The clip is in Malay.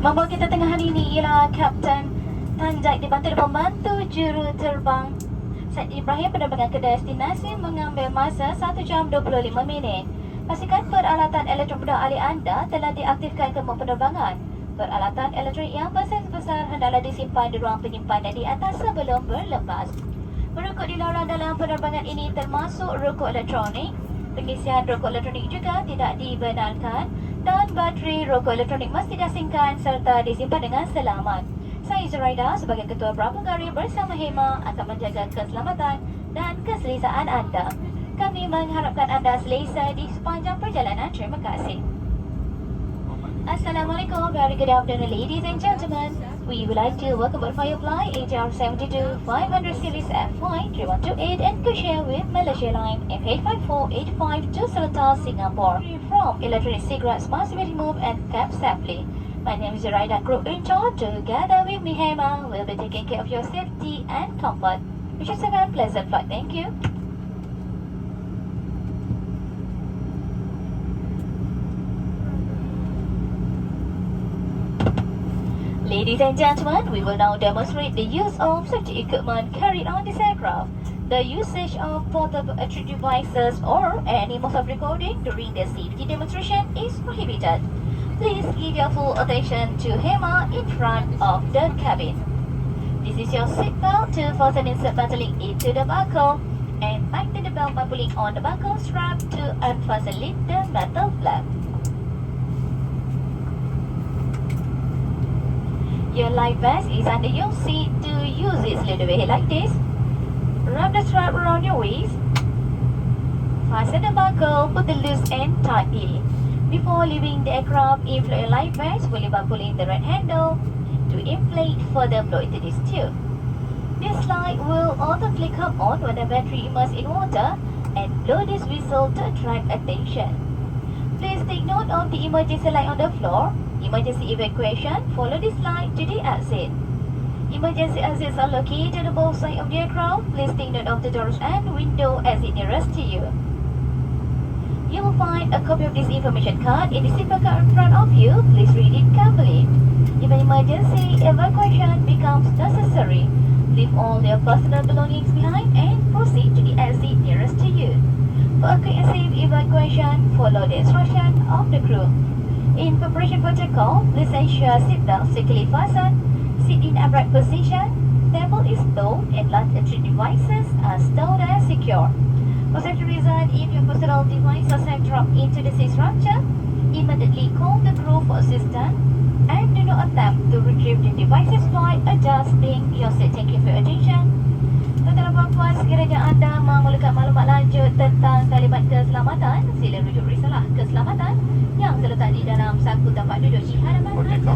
Membawa kita tengah hari ini ialah Kapten Tanjak dibantu pembantu juru terbang Said Ibrahim. Penerbangan ke destinasi mengambil masa 1 jam 25 minit. Pastikan peralatan elektronik alih anda telah diaktifkan ke mod penerbangan. Peralatan elektronik yang bersaiz besar hendaklah disimpan di ruang penyimpanan di atas sebelum berlepas. Rokok dilarang dalam penerbangan ini termasuk rokok elektronik. Pengisian rokok elektronik juga tidak dibenarkan dan bateri rokok elektronik mesti diasingkan serta disimpan dengan selamat. Saya Zuraida sebagai Ketua Pramugari bersama Hema akan menjaga keselamatan dan keselesaan anda. Kami mengharapkan anda selesa di sepanjang perjalanan. Terima kasih. Assalamualaikum, very good afternoon ladies and gentlemen. We would like to welcome aboard Firefly ATR 72 500 series F1 3128 and to share with Malaysia Line F85485 to Seletar, Singapore. From electronic cigarettes must be removed and kept safely. My name is Raida, group in charge. Together with me, Hema, will be taking care of your safety and comfort. Wish you a pleasant flight. Thank you. Ladies and gentlemen, we will now demonstrate the use of safety equipment carried on this aircraft. The usage of portable electric devices or any mode of recording during the safety demonstration is prohibited. Please give your full attention to Hema in front of the cabin. This is your seatbelt to fasten insert button link into the buckle and tighten the belt by pulling on the buckle strap to unfasten the metal flap. Your life vest is under your seat. To use it slide away like this. Wrap the strap around your waist. Fasten the buckle, put the loose end tightly. Before leaving the aircraft, inflate your life vest fully by pulling the red handle to inflate further blow into this tube. This slide will auto-click up on when the battery immersed in water and blow this whistle to attract attention. Please take note of the emergency light on the floor. Emergency evacuation, follow this light to the exit. Emergency exits are located on both sides of the aircraft. Please take note of the doors and window exit nearest to you. You will find a copy of this information card in the zipper card in front of you. Please read it carefully. If an emergency evacuation becomes necessary, leave all your personal belongings behind and proceed to the exit nearest to you. For a quick and safe evacuation, follow the instruction of the crew. In preparation for takeoff, please ensure seatbelt securely fastened, sit in upright position, table is stowed, and large electric devices are stowed and secure. For safety reasons, if your personal devices have dropped into the seat structure, immediately call the crew for assistance and do not attempt to retrieve the devices while adjusting your seat. Thank you for your attention. Tuan-tuan dan puan, sekiranya anda memerlukan maklumat lanjut tentang kalimat keselamatan, sila rujuk risalah keselamatan yang terletak di dalam saku tempat duduk di hadapan anda.